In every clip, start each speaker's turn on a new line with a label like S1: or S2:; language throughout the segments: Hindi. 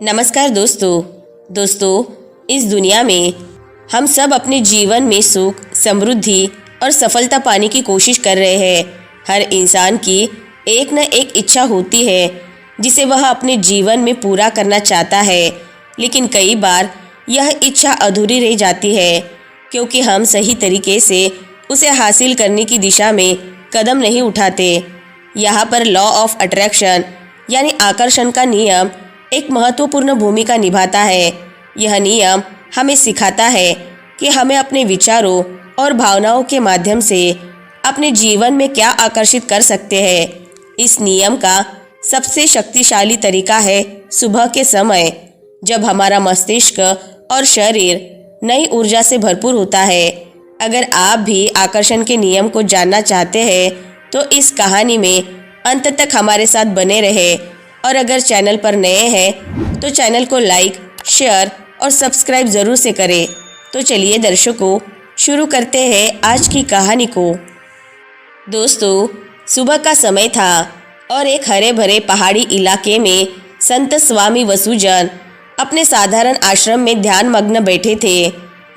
S1: नमस्कार दोस्तों, इस दुनिया में हम सब अपने जीवन में सुख, समृद्धि और सफलता पाने की कोशिश कर रहे हैं। हर इंसान की एक न एक इच्छा होती है जिसे वह अपने जीवन में पूरा करना चाहता है, लेकिन कई बार यह इच्छा अधूरी रह जाती है क्योंकि हम सही तरीके से उसे हासिल करने की दिशा में कदम नहीं उठाते। यहाँ पर लॉ ऑफ अट्रैक्शन यानी आकर्षण का नियम एक महत्वपूर्ण भूमिका निभाता है। यह नियम हमें सिखाता है कि हमें अपने विचारों और भावनाओं के माध्यम से अपने जीवन में क्या आकर्षित कर सकते हैं। इस नियम का सबसे शक्तिशाली तरीका है सुबह के समय, जब हमारा मस्तिष्क और शरीर नई ऊर्जा से भरपूर होता है। अगर आप भी आकर्षण के नियम को जानना चाहते हैं तो इस कहानी में अंत तक हमारे साथ बने रहे। और अगर चैनल पर नए हैं तो चैनल को लाइक, शेयर और सब्सक्राइब ज़रूर से करें। तो चलिए दर्शकों, शुरू करते हैं आज की कहानी को। दोस्तों, सुबह का समय था और एक हरे भरे पहाड़ी इलाके में संत स्वामी वसुजन अपने साधारण आश्रम में ध्यान मग्न बैठे थे।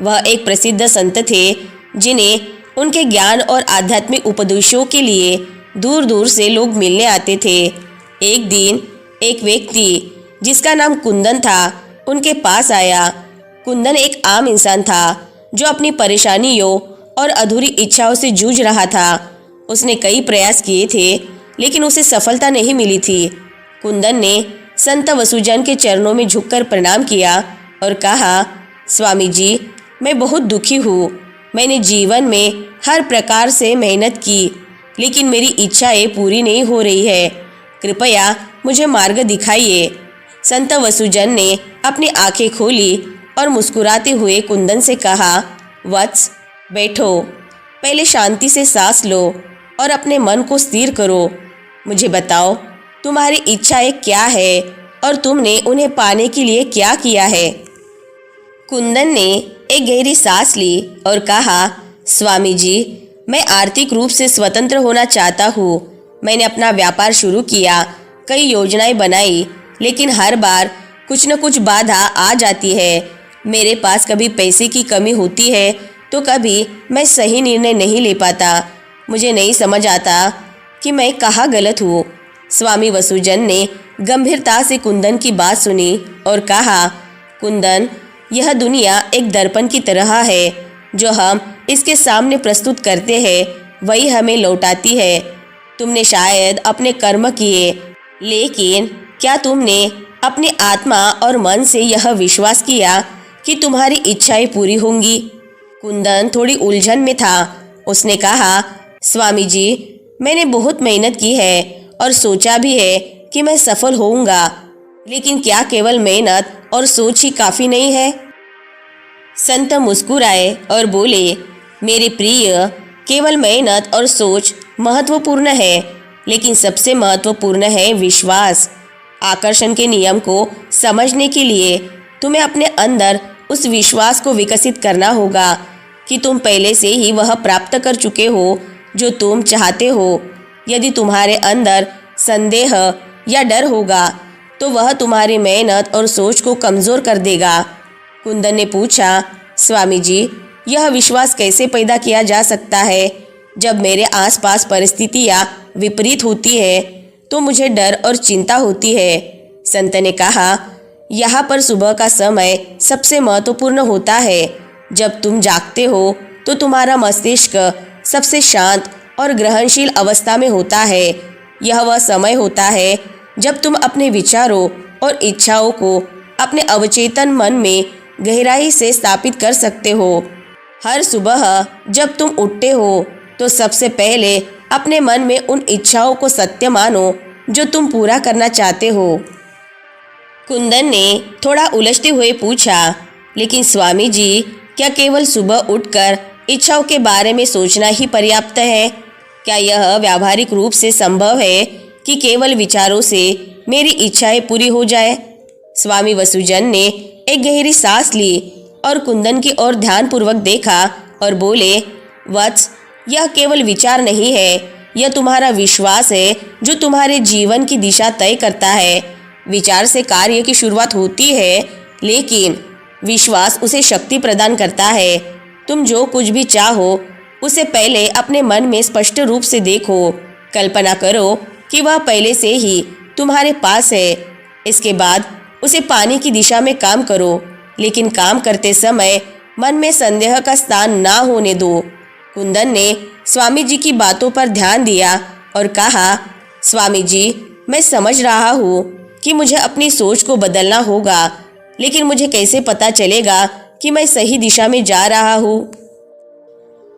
S1: वह एक प्रसिद्ध संत थे जिन्हें उनके ज्ञान और आध्यात्मिक उपदेशों के लिए दूर दूर से लोग मिलने आते थे। एक दिन एक व्यक्ति जिसका नाम कुंदन था उनके पास आया। कुंदन एक आम इंसान था जो अपनी परेशानियों और अधूरी इच्छाओं से जूझ रहा था। उसने कई प्रयास किए थे लेकिन उसे सफलता नहीं मिली थी। कुंदन ने संत वसुजन के चरणों में झुककर प्रणाम किया और कहा, स्वामी जी, मैं बहुत दुखी हूँ। मैंने जीवन में हर प्रकार से मेहनत की लेकिन मेरी इच्छाएं पूरी नहीं हो रही है। कृपया मुझे मार्ग दिखाइए। संत वसुजन ने अपनी आंखें खोली और मुस्कुराते हुए कुंदन से कहा, वत्स, बैठो, पहले शांति से सांस लो और अपने मन को स्थिर करो। मुझे बताओ, तुम्हारी इच्छाएं क्या है और तुमने उन्हें पाने के लिए क्या किया है। कुंदन ने एक गहरी सांस ली और कहा, स्वामी जी, मैं आर्थिक रूप से स्वतंत्र होना चाहता हूँ। मैंने अपना व्यापार शुरू किया, कई योजनाएं बनाई, लेकिन हर बार कुछ न कुछ बाधा आ जाती है। मेरे पास कभी पैसे की कमी होती है तो कभी मैं सही निर्णय नहीं ले पाता। मुझे नहीं समझ आता कि मैं कहाँ गलत हूँ। स्वामी वसुजन ने गंभीरता से कुंदन की बात सुनी और कहा, कुंदन, यह दुनिया एक दर्पण की तरह है। जो हम इसके सामने प्रस्तुत करते हैं वही हमें लौटाती है। तुमने शायद अपने कर्म किए, लेकिन क्या तुमने अपनी आत्मा और मन से यह विश्वास किया कि तुम्हारी इच्छाएं पूरी होंगी। कुंदन थोड़ी उलझन में था। उसने कहा, स्वामी जी, मैंने बहुत मेहनत की है और सोचा भी है कि मैं सफल होऊंगा, लेकिन क्या केवल मेहनत और सोच ही काफ़ी नहीं है। संत मुस्कुराए और बोले, मेरे प्रिय, केवल मेहनत और सोच महत्वपूर्ण है, लेकिन सबसे महत्वपूर्ण है विश्वास। आकर्षण के नियम को समझने के लिए तुम्हें अपने अंदर उस विश्वास को विकसित करना होगा कि तुम पहले से ही वह प्राप्त कर चुके हो जो तुम चाहते हो। यदि तुम्हारे अंदर संदेह या डर होगा तो वह तुम्हारी मेहनत और सोच को कमज़ोर कर देगा। कुंदन ने पूछा, स्वामी जी, यह विश्वास कैसे पैदा किया जा सकता है। जब मेरे आसपास परिस्थितियाँ विपरीत होती है तो मुझे डर और चिंता होती है। संत ने कहा, यहाँ पर सुबह का समय सबसे महत्वपूर्ण होता है। जब तुम जागते हो तो तुम्हारा मस्तिष्क सबसे शांत और ग्रहणशील अवस्था में होता है। यह वह समय होता है जब तुम अपने विचारों और इच्छाओं को अपने अवचेतन मन में गहराई से स्थापित कर सकते हो। हर सुबह जब तुम उठते हो तो सबसे पहले अपने मन में उन इच्छाओं को सत्य मानो जो तुम पूरा करना चाहते हो। कुंदन ने थोड़ा उलझते हुए पूछा, लेकिन स्वामी जी, क्या केवल सुबह उठकर इच्छाओं के बारे में सोचना ही पर्याप्त है। क्या यह व्यावहारिक रूप से संभव है कि केवल विचारों से मेरी इच्छाएं पूरी हो जाए। स्वामी वसुजन ने एक गहरी सांस ली और कुंदन की ओर ध्यानपूर्वक देखा और बोले, वत्स, यह केवल विचार नहीं है, यह तुम्हारा विश्वास है जो तुम्हारे जीवन की दिशा तय करता है। विचार से कार्य की शुरुआत होती है, लेकिन विश्वास उसे शक्ति प्रदान करता है। तुम जो कुछ भी चाहो उसे पहले अपने मन में स्पष्ट रूप से देखो। कल्पना करो कि वह पहले से ही तुम्हारे पास है। इसके बाद उसे पाने की दिशा में काम करो, लेकिन काम करते समय मन में संदेह का स्थान ना होने दो। कुंदन ने स्वामी जी की बातों पर ध्यान दिया और कहा, स्वामी जी, मैं समझ रहा हूँ कि मुझे अपनी सोच को बदलना होगा, लेकिन मुझे कैसे पता चलेगा कि मैं सही दिशा में जा रहा हूँ?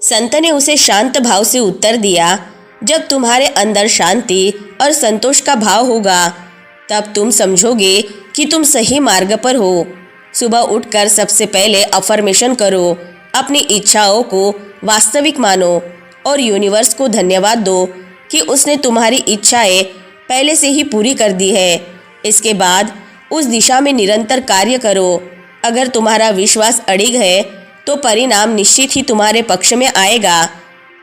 S1: संत ने उसे शांत भाव से उत्तर दिया, जब तुम्हारे अंदर शांति और संतोष का भाव होगा तब तुम समझोगे कि तुम सही मार्ग पर हो। सुबह उठकर सबसे पहले अफर्मेशन करो, अपनी इच्छाओं को वास्तविक मानो और यूनिवर्स को धन्यवाद दो कि उसने तुम्हारी इच्छाएं पहले से ही पूरी कर दी है। इसके बाद उस दिशा में निरंतर कार्य करो। अगर तुम्हारा विश्वास अडिग है तो परिणाम निश्चित ही तुम्हारे पक्ष में आएगा।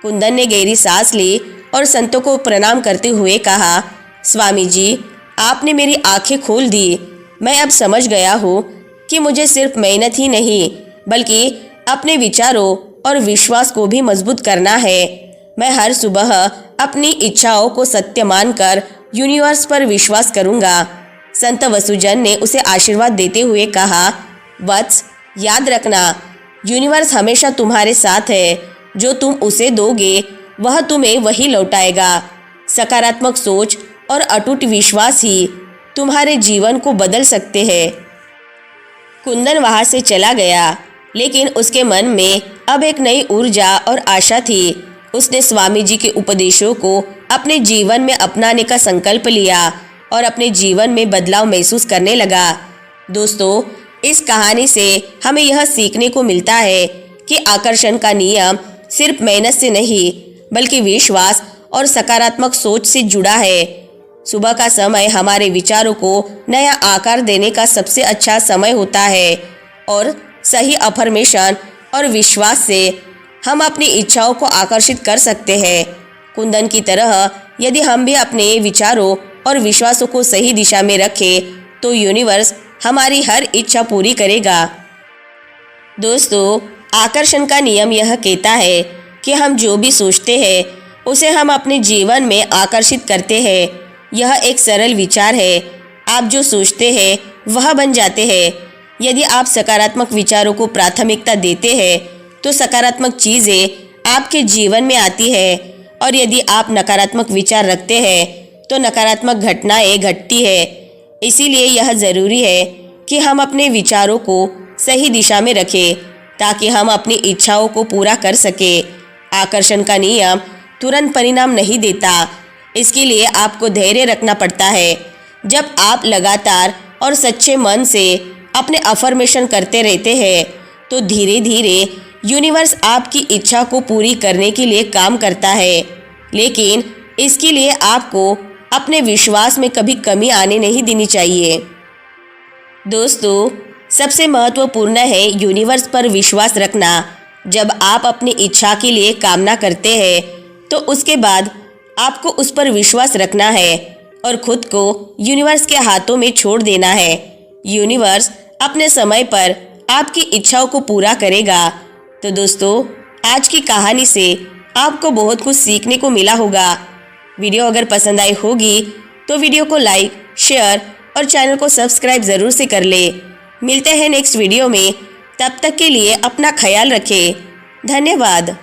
S1: कुंदन ने गहरी सांस ली और संतों को प्रणाम करते हुए कहा, स्वामी जी, आपने मेरी आंखें खोल दी। मैं अब समझ गया हूँ कि मुझे सिर्फ मेहनत ही नहीं बल्कि अपने विचारों और विश्वास को भी मजबूत करना है। मैं हर सुबह अपनी इच्छाओं को सत्य मानकर यूनिवर्स पर विश्वास करूँगा। संत वसुजन ने उसे आशीर्वाद देते हुए कहा, वत्स, याद रखना, यूनिवर्स हमेशा तुम्हारे साथ है। जो तुम उसे दोगे वह तुम्हें वही लौटाएगा। सकारात्मक सोच और अटूट विश्वास ही तुम्हारे जीवन को बदल सकते हैं। कुंदन वहां से चला गया, लेकिन उसके मन में अब एक नई ऊर्जा और आशा थी। उसने स्वामी जी के उपदेशों को अपने जीवन में अपनाने का संकल्प लिया और अपने जीवन में बदलाव महसूस करने लगा। दोस्तों, इस कहानी से हमें यह सीखने को मिलता है कि आकर्षण का नियम सिर्फ मेहनत से नहीं बल्कि विश्वास और सकारात्मक सोच से जुड़ा है। सुबह का समय हमारे विचारों को नया आकार देने का सबसे अच्छा समय होता है और सही अफर्मेशन और विश्वास से हम अपनी इच्छाओं को आकर्षित कर सकते हैं। कुंदन की तरह यदि हम भी अपने विचारों और विश्वासों को सही दिशा में रखें तो यूनिवर्स हमारी हर इच्छा पूरी करेगा। दोस्तों, आकर्षण का नियम यह कहता है कि हम जो भी सोचते हैं उसे हम अपने जीवन में आकर्षित करते हैं। यह एक सरल विचार है। आप जो सोचते हैं वह बन जाते हैं। यदि आप सकारात्मक विचारों को प्राथमिकता देते हैं तो सकारात्मक चीज़ें आपके जीवन में आती है और यदि आप नकारात्मक विचार रखते हैं तो नकारात्मक घटनाएं घटती है। इसीलिए यह ज़रूरी है कि हम अपने विचारों को सही दिशा में रखें ताकि हम अपनी इच्छाओं को पूरा कर सकें। आकर्षण का नियम तुरंत परिणाम नहीं देता, इसके लिए आपको धैर्य रखना पड़ता है। जब आप लगातार और सच्चे मन से अपने अफर्मेशन करते रहते हैं तो धीरे धीरे यूनिवर्स आपकी इच्छा को पूरी करने के लिए काम करता है। लेकिन इसके लिए आपको अपने विश्वास में कभी कमी आने नहीं देनी चाहिए। दोस्तों, सबसे महत्वपूर्ण है यूनिवर्स पर विश्वास रखना। जब आप अपनी इच्छा के लिए कामना करते हैं तो उसके बाद आपको उस पर विश्वास रखना है और खुद को यूनिवर्स के हाथों में छोड़ देना है। यूनिवर्स अपने समय पर आपकी इच्छाओं को पूरा करेगा। तो दोस्तों, आज की कहानी से आपको बहुत कुछ सीखने को मिला होगा। वीडियो अगर पसंद आई होगी तो वीडियो को लाइक, शेयर और चैनल को सब्सक्राइब ज़रूर से कर ले। मिलते हैं नेक्स्ट वीडियो में। तब तक के लिए अपना ख्याल रखें। धन्यवाद।